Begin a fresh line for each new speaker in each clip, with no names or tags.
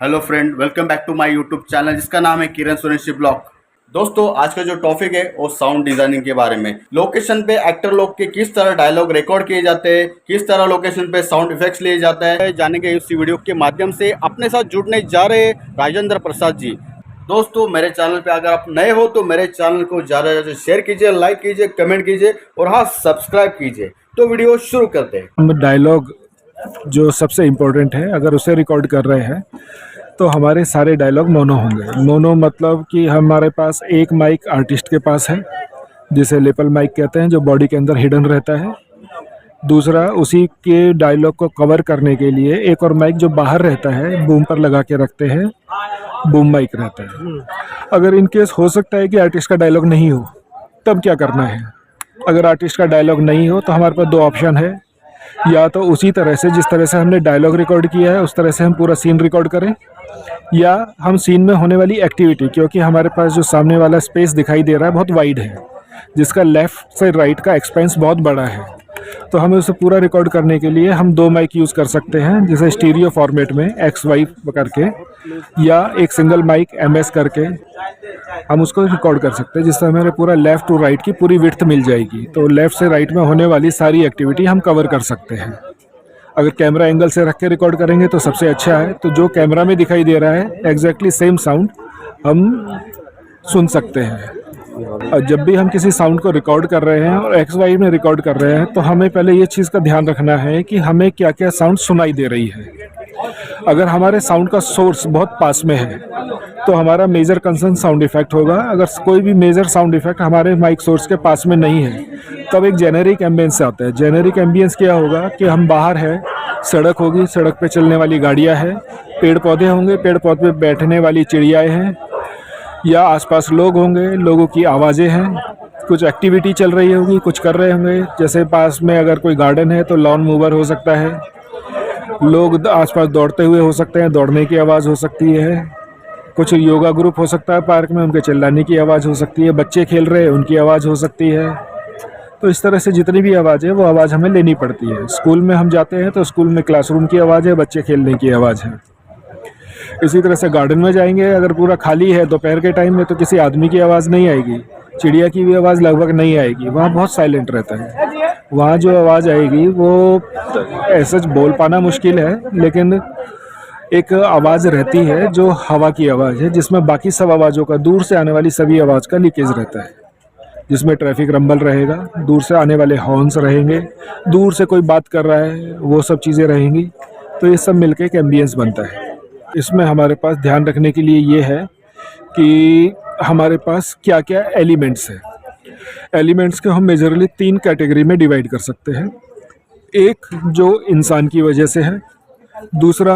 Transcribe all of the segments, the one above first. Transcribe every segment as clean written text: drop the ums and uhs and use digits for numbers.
Hello friend, welcome back to my YouTube channel जिसका नाम है किरण सुरेश ब्लॉग। दोस्तों, आज का जो टॉपिक है वो साउंड डिजाइनिंग के बारे में। लोकेशन पे एक्टर लोग के किस तरह डायलॉग रिकॉर्ड किए जाते हैं, किस तरह लोकेशन पे साउंड इफेक्ट्स लिए जाते हैं, जानेंगे इस वीडियो के माध्यम से। अपने साथ जुड़ने जा रहे हैं राजेंद्र प्रसाद जी। दोस्तों, मेरे चैनल पे अगर आप नए हो तो मेरे चैनल को ज़्यादा से ज़्यादा शेयर कीजिए, लाइक कीजिए, कमेंट कीजिए और हाँ, सब्सक्राइब कीजिए। तो वीडियो शुरू करते हैं।
हम डायलॉग जो सबसे इम्पोर्टेंट है, अगर उसे रिकॉर्ड कर रहे हैं तो हमारे सारे डायलॉग मोनो होंगे। मोनो मतलब कि हमारे पास एक माइक आर्टिस्ट के पास है, जिसे लेपल माइक कहते हैं, जो बॉडी के अंदर हिडन रहता है। दूसरा, उसी के डायलॉग को कवर करने के लिए एक और माइक जो बाहर रहता है, बूम पर लगा के रखते हैं, बूम माइक रहता है। अगर इन केस हो सकता है कि आर्टिस्ट का डायलॉग नहीं हो, तब क्या करना है? अगर आर्टिस्ट का डायलॉग नहीं हो तो हमारे पास दो ऑप्शन है। या तो उसी तरह से जिस तरह से हमने डायलॉग रिकॉर्ड किया है उस तरह से हम पूरा सीन रिकॉर्ड करें, या हम सीन में होने वाली एक्टिविटी, क्योंकि हमारे पास जो सामने वाला स्पेस दिखाई दे रहा है बहुत वाइड है, जिसका लेफ़्ट से राइट का एक्सपेंस बहुत बड़ा है, तो हमें उसे पूरा रिकॉर्ड करने के लिए हम दो माइक यूज़ कर सकते हैं, जैसे स्टीरियो फॉर्मेट में XY करके, या एक सिंगल माइक MS करके हम उसको रिकॉर्ड कर सकते हैं, जिससे हमें पूरा लेफ़्ट टू राइट की पूरी विड्थ मिल जाएगी। तो लेफ़्ट से राइट में होने वाली सारी एक्टिविटी हम कवर कर सकते हैं। अगर कैमरा एंगल से रख के रिकॉर्ड करेंगे तो सबसे अच्छा है। तो जो कैमरा में दिखाई दे रहा है एग्जैक्टली सेम साउंड हम सुन सकते हैं। और जब भी हम किसी साउंड को रिकॉर्ड कर रहे हैं और XY में रिकॉर्ड कर रहे हैं तो हमें पहले ये चीज़ का ध्यान रखना है कि हमें क्या क्या साउंड सुनाई दे रही है। अगर हमारे साउंड का सोर्स बहुत पास में है तो हमारा मेजर कंसर्न साउंड इफेक्ट होगा। अगर कोई भी मेजर साउंड इफेक्ट हमारे माइक सोर्स के पास में नहीं है तब एक जेनेरिक एम्बियंस आता है। जेनेरिक एम्बियंस क्या होगा कि हम बाहर है, सड़क होगी, सड़क पे चलने वाली गाड़ियां हैं, पेड़ पौधे होंगे, पेड़ पौधे पे बैठने वाली चिड़ियाएँ हैं, या आसपास लोग होंगे, लोगों की आवाज़ें हैं, कुछ एक्टिविटी चल रही होगी, कुछ कर रहे होंगे। जैसे पास में अगर कोई गार्डन है तो लॉन मूवर हो सकता है, लोग आसपास दौड़ते हुए हो सकते हैं, दौड़ने की आवाज़ हो सकती है, कुछ योगा ग्रुप हो सकता है पार्क में, उनके चिल्लाने की आवाज़ हो सकती है, बच्चे खेल रहे हैं उनकी आवाज़ हो सकती है। तो इस तरह से जितनी भी आवाज़ है वो आवाज़ हमें लेनी पड़ती है। स्कूल में हम जाते हैं तो स्कूल में क्लासरूम की आवाज़ है, बच्चे खेलने की आवाज़ है। इसी तरह से गार्डन में जाएंगे, अगर पूरा खाली है दोपहर के टाइम में तो किसी आदमी की आवाज़ नहीं आएगी, चिड़िया की भी आवाज़ लगभग नहीं आएगी, वहाँ बहुत साइलेंट रहता है। वहाँ जो आवाज़ आएगी वो ऐसा बोल पाना मुश्किल है, लेकिन एक आवाज़ रहती है जो हवा की आवाज़ है, जिसमें बाकी सब आवाज़ों का, दूर से आने वाली सभी आवाज़ का लीकेज रहता है, जिसमें ट्रैफिक रंबल रहेगा, दूर से आने वाले हॉर्न्स रहेंगे, दूर से कोई बात कर रहा है वो सब चीज़ें रहेंगी। तो ये सब मिलकर एक एम्बियंस बनता है। इसमें हमारे पास ध्यान रखने के लिए ये है कि हमारे पास क्या क्या एलिमेंट्स हैं। एलिमेंट्स को हम मेजरली 3 कैटेगरी में डिवाइड कर सकते हैं। एक जो इंसान की वजह से है, दूसरा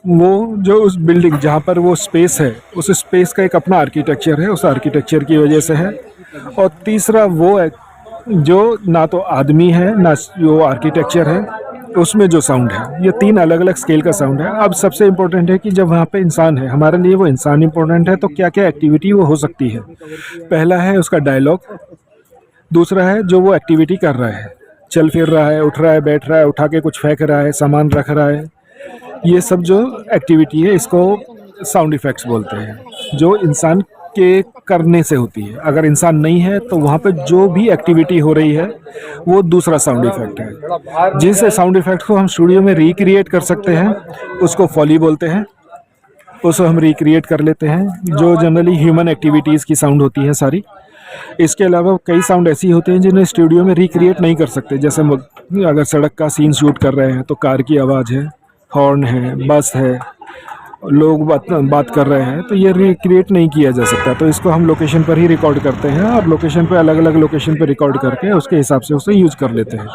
वो जो उस बिल्डिंग जहाँ पर वो स्पेस है उस स्पेस का एक अपना आर्किटेक्चर है, उस आर्किटेक्चर की वजह से है, और तीसरा वो है जो ना तो आदमी है ना जो आर्किटेक्चर है, उसमें जो साउंड है। ये 3 अलग अलग स्केल का साउंड है। अब सबसे इम्पोर्टेंट है कि जब वहाँ पे इंसान है, हमारे लिए वो इंसान इम्पोर्टेंट है, तो क्या क्या एक्टिविटी वो हो सकती है। पहला है उसका डायलॉग, दूसरा है जो वो एक्टिविटी कर रहा है, चल फिर रहा है, उठ रहा है, बैठ रहा है, उठा के कुछ फेंक रहा है, सामान रख रहा है, ये सब जो एक्टिविटी है इसको साउंड इफेक्ट्स बोलते हैं, जो इंसान के करने से होती है। अगर इंसान नहीं है तो वहाँ पे जो भी एक्टिविटी हो रही है वो दूसरा साउंड इफेक्ट है। जिस साउंड इफेक्ट को हम स्टूडियो में रिक्रिएट कर सकते हैं उसको फॉली बोलते हैं, उसको हम रिक्रिएट कर लेते हैं, जो जनरली ह्यूमन एक्टिविटीज़ की साउंड होती है सारी। इसके अलावा कई साउंड ऐसी होते हैं जिन्हें स्टूडियो में रिक्रिएट नहीं कर सकते। जैसे अगर सड़क का सीन शूट कर रहे हैं तो कार की आवाज़ है, हॉर्न है, बस है, लोग बात कर रहे हैं, तो ये रिक्रिएट नहीं किया जा सकता। तो इसको हम लोकेशन पर ही रिकॉर्ड करते हैं और लोकेशन पे अलग अलग लोकेशन पे रिकॉर्ड करके उसके हिसाब से उसे यूज़ कर लेते हैं।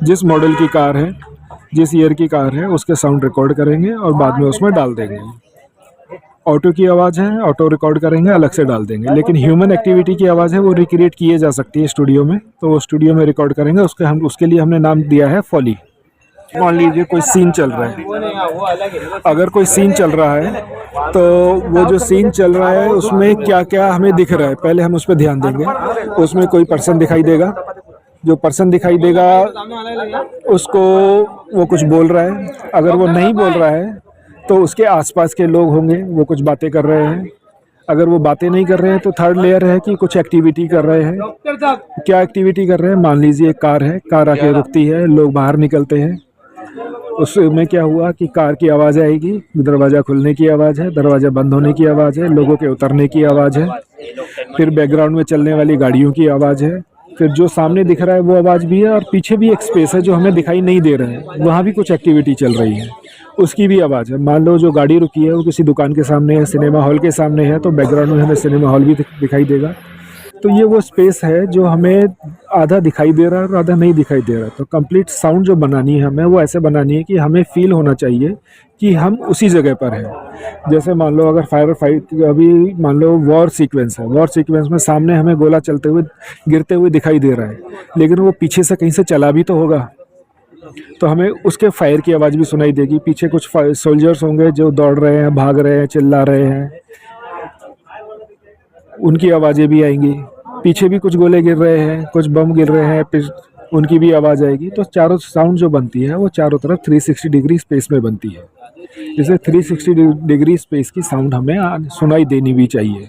जिस मॉडल की कार है, जिस ईयर की कार है, उसके साउंड रिकॉर्ड करेंगे और बाद में उसमें डाल देंगे। ऑटो की आवाज़ है, ऑटो रिकॉर्ड करेंगे, अलग से डाल देंगे। लेकिन ह्यूमन एक्टिविटी की आवाज़ है वो रिक्रिएट किए जा सकती है स्टूडियो में, तो वो स्टूडियो में रिकॉर्ड करेंगे। उसके लिए हमने नाम दिया है फॉली। मान लीजिए कोई सीन चल रहा है, अगर कोई सीन चल रहा है तो वो जो सीन चल रहा है उसमें क्या क्या हमें दिख रहा है, पहले हम उस पर ध्यान देंगे। उसमें कोई पर्सन दिखाई देगा, जो पर्सन दिखाई देगा उसको वो कुछ बोल रहा है, अगर वो नहीं बोल रहा है तो उसके आसपास के लोग होंगे, वो कुछ बातें कर रहे हैं। अगर वो बातें नहीं कर रहे हैं तो थर्ड लेयर है कि कुछ एक्टिविटी कर रहे हैं। क्या एक्टिविटी कर रहे हैं? मान लीजिए एक कार है, कार आके रुकती है, लोग बाहर निकलते हैं। उसमें क्या हुआ कि कार की आवाज़ आएगी, दरवाज़ा खुलने की आवाज़ है, दरवाज़ा बंद होने की आवाज़ है, लोगों के उतरने की आवाज़ है, फिर बैकग्राउंड में चलने वाली गाड़ियों की आवाज़ है, फिर जो सामने दिख रहा है वो आवाज़ भी है, और पीछे भी एक स्पेस है जो हमें दिखाई नहीं दे रहा है, वहाँ भी कुछ एक्टिविटी चल रही है, उसकी भी आवाज़ है। मान लो जो गाड़ी रुकी है वो किसी दुकान के सामने है, सिनेमा हॉल के सामने है, तो बैकग्राउंड में हमें सिनेमा हॉल भी दिखाई देगा। तो ये वो स्पेस है जो हमें आधा दिखाई दे रहा है और आधा नहीं दिखाई दे रहा। तो कंप्लीट साउंड जो बनानी है हमें, वो ऐसे बनानी है कि हमें फील होना चाहिए कि हम उसी जगह पर हैं। जैसे मान लो अगर फायर फाइट, अभी मान लो वॉर सीक्वेंस है, वॉर सीक्वेंस में सामने हमें गोला चलते हुए गिरते हुए दिखाई दे रहा है, लेकिन वो पीछे से कहीं से चला भी तो होगा, तो हमें उसके फायर की आवाज़ भी सुनाई देगी। पीछे कुछ सोल्जर्स होंगे जो दौड़ रहे हैं, भाग रहे हैं, चिल्ला रहे हैं, उनकी आवाज़ें भी आएंगी। पीछे भी कुछ गोले गिर रहे हैं, कुछ बम गिर रहे हैं, फिर उनकी भी आवाज़ आएगी। तो चारों साउंड जो बनती है वो चारों तरफ 360 डिग्री स्पेस में बनती है। जैसे 360 डिग्री स्पेस की साउंड हमें सुनाई देनी भी चाहिए,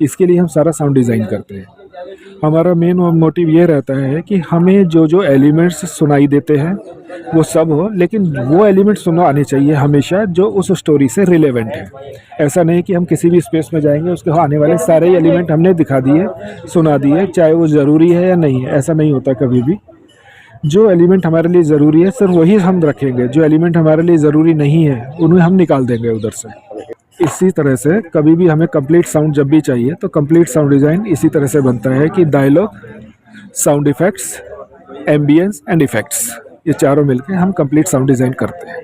इसके लिए हम सारा साउंड डिज़ाइन करते हैं। हमारा मेन मोटिव ये रहता है कि हमें जो जो एलिमेंट्स सुनाई देते हैं वो सब हो, लेकिन वो एलिमेंट सुनो आने चाहिए हमेशा जो उस स्टोरी से रिलेवेंट है। ऐसा नहीं कि हम किसी भी स्पेस में जाएंगे उसके आने वाले सारे एलिमेंट हमने दिखा दिए, सुना दिए, चाहे वो ज़रूरी है या नहीं है, ऐसा नहीं होता कभी भी। जो एलिमेंट हमारे लिए ज़रूरी है सिर्फ वही हम रखेंगे, जो एलिमेंट हमारे लिए ज़रूरी नहीं है उन्हें हम निकाल देंगे उधर से। इसी तरह से कभी भी हमें कंप्लीट साउंड जब भी चाहिए तो कंप्लीट साउंड डिज़ाइन इसी तरह से बनता है कि dialogue, sound effects, ambience and effects, ये चारों मिलकर हम कंप्लीट साउंड डिज़ाइन करते हैं।